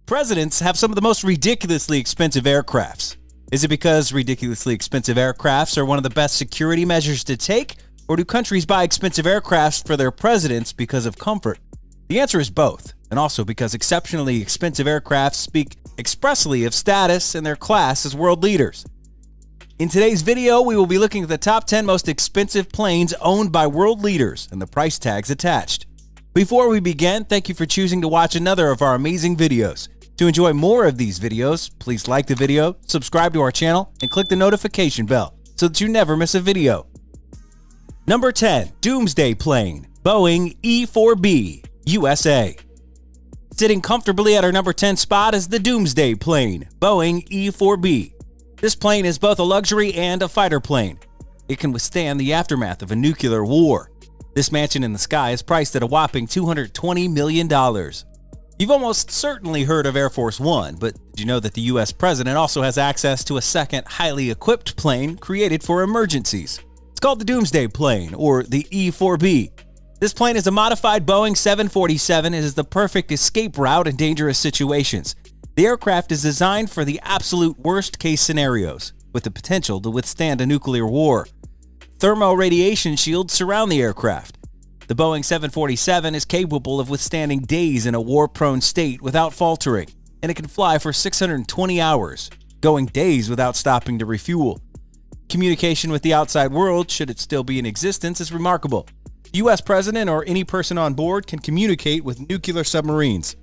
Presidents have some of the most ridiculously expensive aircrafts. Is it because ridiculously expensive aircrafts are one of the best security measures to take, or do countries buy expensive aircrafts for their presidents because of comfort? The answer is both, and also because exceptionally expensive aircrafts speak expressly of status and their class as world leaders. In today's video, we will be looking at the top 10 most expensive planes owned by world leaders and the price tags attached. Before we begin, thank you for choosing to watch another of our amazing videos. To enjoy more of these videos, please like the video, subscribe to our channel, and click the notification bell so that you never miss a video. Number 10. Doomsday Plane, Boeing E-4B, USA. Sitting comfortably at our number 10 spot is the Doomsday Plane, Boeing E-4B. This plane is both a luxury and a fighter plane. It can withstand the aftermath of a nuclear war. This mansion in the sky is priced at a whopping $220 million. You've almost certainly heard of Air Force One, but did you know that the US president also has access to a second highly equipped plane created for emergencies? It's called the Doomsday Plane, or the E-4B. This plane is a modified Boeing 747 and is the perfect escape route in dangerous situations. The aircraft is designed for the absolute worst-case scenarios, with the potential to withstand a nuclear war. Thermal radiation shields surround the aircraft. The Boeing 747 is capable of withstanding days in a war-prone state without faltering, and it can fly for 620 hours, going days without stopping to refuel. Communication with the outside world, should it still be in existence, is remarkable. The U.S. president or any person on board can communicate with nuclear submarines.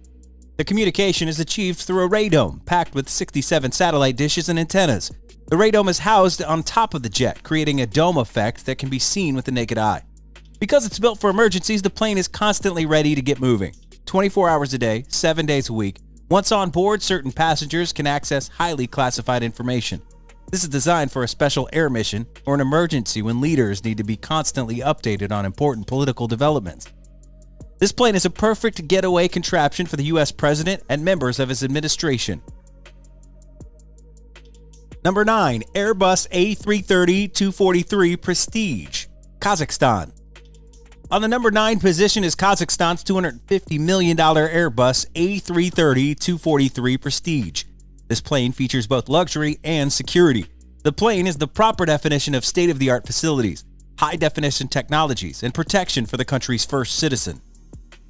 The communication is achieved through a radome packed with 67 satellite dishes and antennas. The radome is housed on top of the jet, creating a dome effect that can be seen with the naked eye. Because it's built for emergencies, the plane is constantly ready to get moving. 24 hours a day, 7 days a week. Once on board, certain passengers can access highly classified information. This is designed for a special air mission or an emergency when leaders need to be constantly updated on important political developments. This plane is a perfect getaway contraption for the U.S. president and members of his administration. Number 9. Airbus A330-243 Prestige, Kazakhstan. On the number 9 position is Kazakhstan's $250 million Airbus A330-243 Prestige. This plane features both luxury and security. The plane is the proper definition of state-of-the-art facilities, high-definition technologies, and protection for the country's first citizen.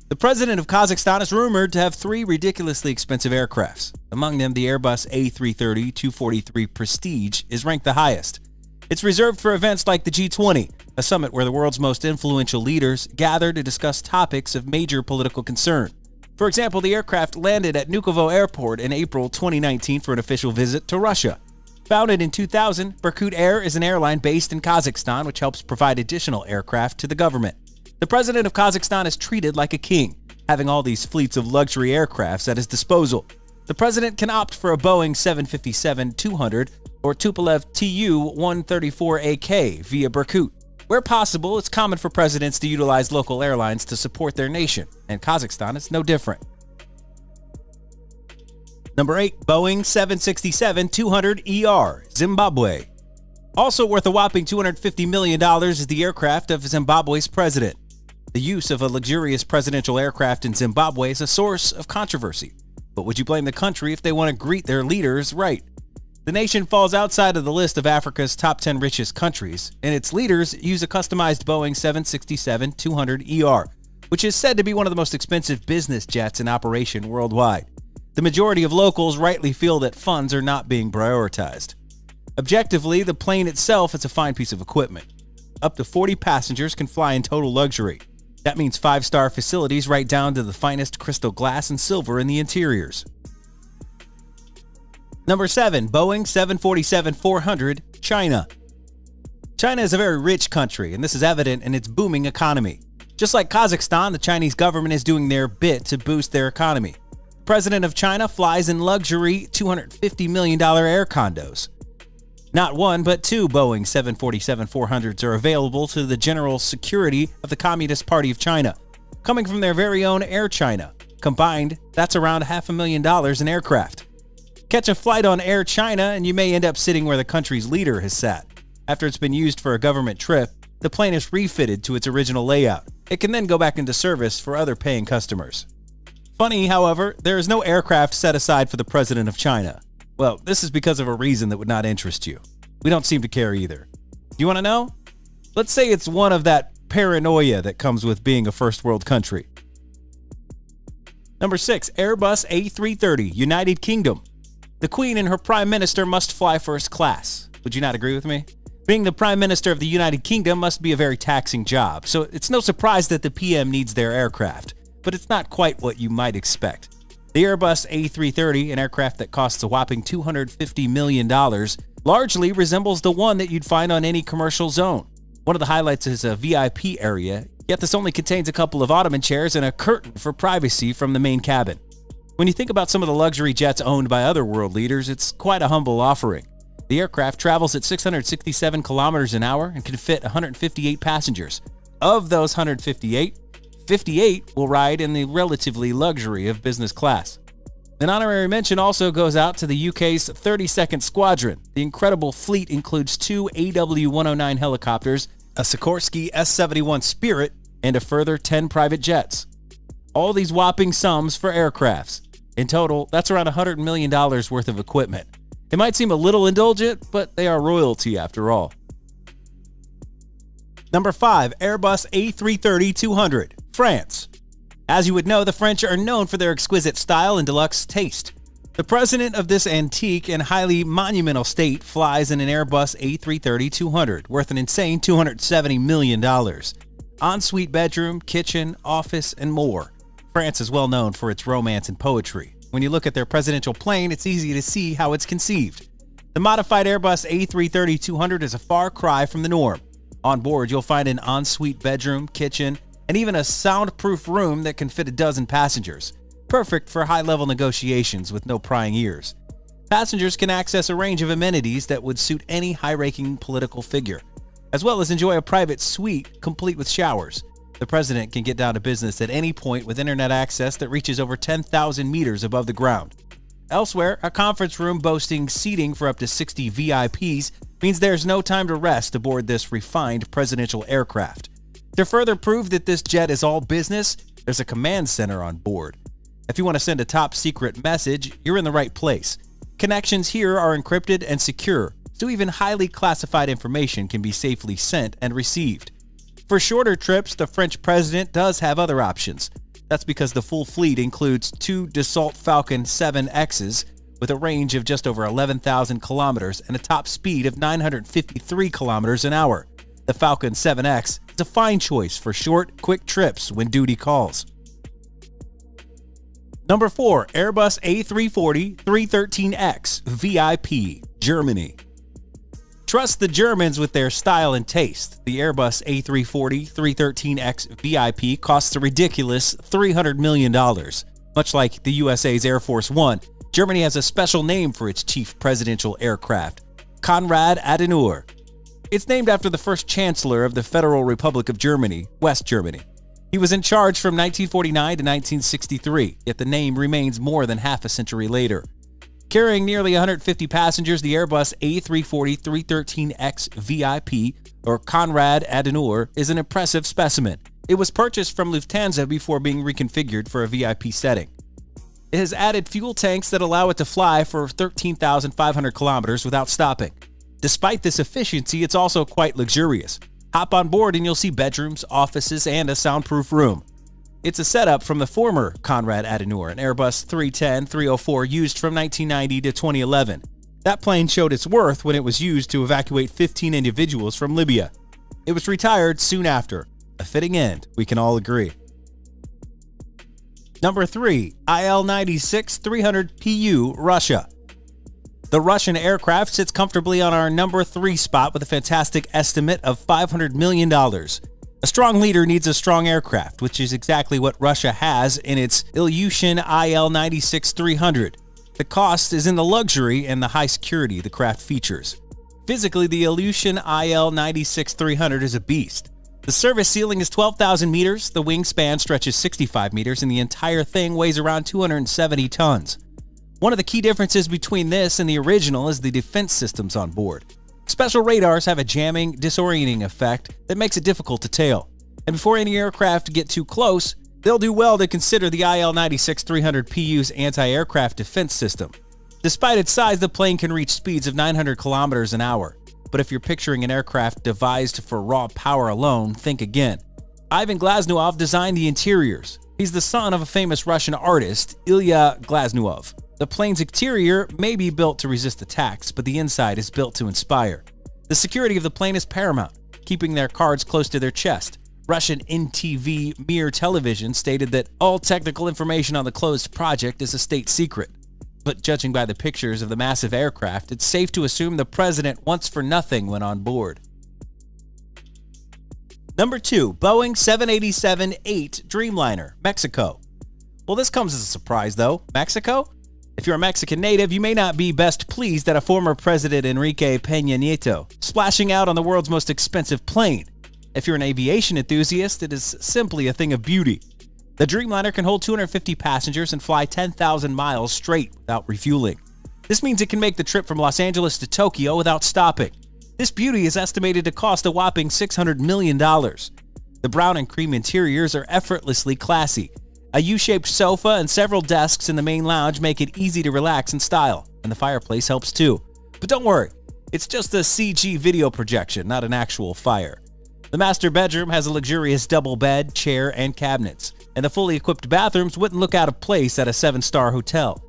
The president of Kazakhstan is rumored to have 3 ridiculously expensive aircrafts. Among them, the Airbus A330-243 Prestige is ranked the highest. It's reserved for events like the G20, a summit where the world's most influential leaders gather to discuss topics of major political concern. For example, the aircraft landed at Vnukovo Airport in April 2019 for an official visit to Russia. Founded in 2000, Berkut Air is an airline based in Kazakhstan which helps provide additional aircraft to the government. The president of Kazakhstan is treated like a king, having all these fleets of luxury aircrafts at his disposal. The president can opt for a Boeing 757-200 or Tupolev Tu-134AK via Berkut. Where possible, it's common for presidents to utilize local airlines to support their nation, and Kazakhstan is no different. Number 8. Boeing 767-200ER, Zimbabwe. Also worth a whopping $250 million is the aircraft of Zimbabwe's president. The use of a luxurious presidential aircraft in Zimbabwe is a source of controversy. But would you blame the country if they want to greet their leaders right? The nation falls outside of the list of Africa's top 10 richest countries, and its leaders use a customized Boeing 767-200ER, which is said to be one of the most expensive business jets in operation worldwide. The majority of locals rightly feel that funds are not being prioritized. Objectively, the plane itself is a fine piece of equipment. Up to 40 passengers can fly in total luxury. That means 5-star facilities right down to the finest crystal glass and silver in the interiors. Number 7. Boeing 747-400, China. China is a very rich country, and this is evident in its booming economy. Just like Kazakhstan, the Chinese government is doing their bit to boost their economy. The president of China flies in luxury $250 million air condos. Not one, but 2 Boeing 747-400s are available to the general security of the Communist Party of China, coming from their very own Air China. Combined, that's around $500,000 in aircraft. Catch a flight on Air China and you may end up sitting where the country's leader has sat. After it's been used for a government trip, the plane is refitted to its original layout. It can then go back into service for other paying customers. Funny, however, there is no aircraft set aside for the president of China. Well, this is because of a reason that would not interest you. We don't seem to care either. Do you want to know? Let's say it's one of that paranoia that comes with being a first world country. Number 6, Airbus A330, United Kingdom. The Queen and her Prime Minister must fly first class. Would you not agree with me? Being the Prime Minister of the United Kingdom must be a very taxing job, so it's no surprise that the PM needs their aircraft. But it's not quite what you might expect. The Airbus A330, an aircraft that costs a whopping $250 million, largely resembles the one that you'd find on any commercial zone. One of the highlights is a VIP area, yet this only contains a couple of ottoman chairs and a curtain for privacy from the main cabin. When you think about some of the luxury jets owned by other world leaders, it's quite a humble offering. The aircraft travels at 667 kilometers an hour and can fit 158 passengers. Of those 158, 58 will ride in the relatively luxury of business class. An honorary mention also goes out to the UK's 32nd Squadron. The incredible fleet includes 2 AW109 helicopters, a Sikorsky S-71 Spirit, and a further 10 private jets. All these whopping sums for aircrafts. In total, that's around $100 million worth of equipment. It might seem a little indulgent, but they are royalty after all. Number 5, Airbus A330-200, France. As you would know, the French are known for their exquisite style and deluxe taste. The president of this antique and highly monumental state flies in an Airbus A330-200, worth an insane $270 million. Ensuite bedroom, kitchen, office, and more. France is well known for its romance and poetry. When you look at their presidential plane, it's easy to see how it's conceived. The modified Airbus A330-200 is a far cry from the norm. On board, you'll find an ensuite bedroom, kitchen, and even a soundproof room that can fit a dozen passengers. Perfect for high-level negotiations with no prying ears. Passengers can access a range of amenities that would suit any high-ranking political figure, as well as enjoy a private suite complete with showers. The president can get down to business at any point with internet access that reaches over 10,000 meters above the ground. Elsewhere, a conference room boasting seating for up to 60 VIPs means there's no time to rest aboard this refined presidential aircraft. To further prove that this jet is all business, there's a command center on board. If you want to send a top-secret message, you're in the right place. Connections here are encrypted and secure, so even highly classified information can be safely sent and received. For shorter trips, the French president does have other options. That's because the full fleet includes 2 Dassault Falcon 7Xs with a range of just over 11,000 kilometers and a top speed of 953 kilometers an hour. The Falcon 7X is a fine choice for short, quick trips when duty calls. Number 4, Airbus A340-313X VIP, Germany. Trust the Germans with their style and taste. The Airbus A340-313X VIP costs a ridiculous $300 million. Much like the USA's Air Force One, Germany has a special name for its chief presidential aircraft, Konrad Adenauer. It's named after the first chancellor of the Federal Republic of Germany, West Germany. He was in charge from 1949 to 1963, yet the name remains more than half a century later. Carrying nearly 150 passengers, the Airbus A340-313X VIP, or Konrad Adenauer, is an impressive specimen. It was purchased from Lufthansa before being reconfigured for a VIP setting. It has added fuel tanks that allow it to fly for 13,500 kilometers without stopping. Despite this efficiency, it's also quite luxurious. Hop on board and you'll see bedrooms, offices, and a soundproof room. It's a setup from the former Konrad Adenauer, an Airbus 310-304 used from 1990 to 2011. That plane showed its worth when it was used to evacuate 15 individuals from Libya. It was retired soon after. A fitting end, we can all agree. Number 3, IL-96-300PU, Russia. The Russian aircraft sits comfortably on our number 3 spot with a fantastic estimate of $500 million. A strong leader needs a strong aircraft, which is exactly what Russia has in its Ilyushin IL-96-300. The cost is in the luxury and the high security the craft features. Physically, the Ilyushin IL-96-300 is a beast. The service ceiling is 12,000 meters, the wingspan stretches 65 meters, and the entire thing weighs around 270 tons. One of the key differences between this and the original is the defense systems on board. Special radars have a jamming, disorienting effect that makes it difficult to tail. And before any aircraft get too close, They'll do well to consider the IL-96-300PU's anti-aircraft defense system. Despite its size, the plane can reach speeds of 900 kilometers an hour. But if you're picturing an aircraft devised for raw power alone, think again. Ivan Glaznuov designed the interiors. He's the son of a famous Russian artist, Ilya Glaznuov. The plane's exterior may be built to resist attacks, but the inside is built to inspire. The security of the plane is paramount, keeping their cards close to their chest. Russian NTV Mir television stated that all technical information on the closed project is a state secret. But judging by the pictures of the massive aircraft, it's safe to assume the president wants for nothing when on board. Number 2, Boeing 787-8 Dreamliner, Mexico. Well, this comes as a surprise, though. Mexico? If you're a Mexican native, you may not be best pleased at a former President Enrique Peña Nieto splashing out on the world's most expensive plane. If you're an aviation enthusiast, it is simply a thing of beauty. The Dreamliner can hold 250 passengers and fly 10,000 miles straight without refueling. This means it can make the trip from Los Angeles to Tokyo without stopping. This beauty is estimated to cost a whopping $600 million. The brown and cream interiors are effortlessly classy. A U-shaped sofa and several desks in the main lounge make it easy to relax in style, and the fireplace helps too. But don't worry, it's just a CG video projection, not an actual fire. The master bedroom has a luxurious double bed, chair, and cabinets, and the fully equipped bathrooms wouldn't look out of place at a 7-star hotel.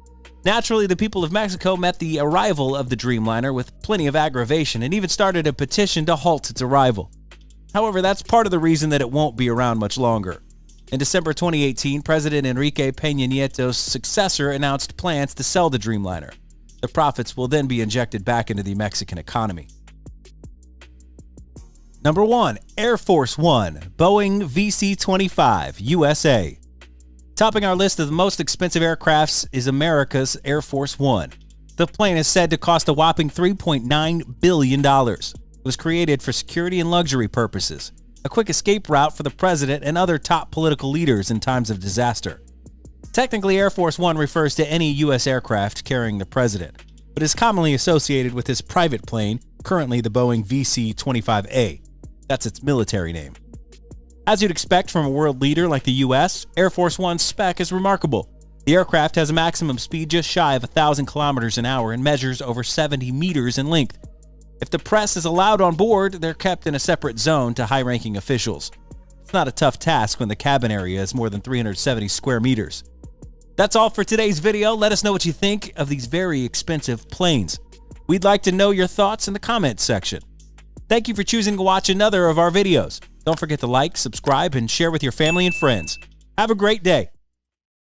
Naturally, the people of Mexico met the arrival of the Dreamliner with plenty of aggravation and even started a petition to halt its arrival. However, that's part of the reason that it won't be around much longer. In December 2018, President Enrique Peña Nieto's successor announced plans to sell the Dreamliner. The profits will then be injected back into the Mexican economy. Number 1, Air Force One, Boeing VC-25, USA. Topping our list of the most expensive aircrafts is America's Air Force One. The plane is said to cost a whopping $3.9 billion. It was created for security and luxury purposes, a quick escape route for the president and other top political leaders in times of disaster. Technically, Air Force One refers to any U.S. aircraft carrying the president, but is commonly associated with his private plane, currently the Boeing VC-25A. That's its military name. As you'd expect from a world leader like the U.S., Air Force One's spec is remarkable. The aircraft has a maximum speed just shy of 1,000 kilometers an hour and measures over 70 meters in length. If the press is allowed on board, they're kept in a separate zone to high-ranking officials. It's not a tough task when the cabin area is more than 370 square meters. That's all for today's video. Let us know what you think of these very expensive planes. We'd like to know your thoughts in the comments section. Thank you for choosing to watch another of our videos. Don't forget to like, subscribe, and share with your family and friends. Have a great day.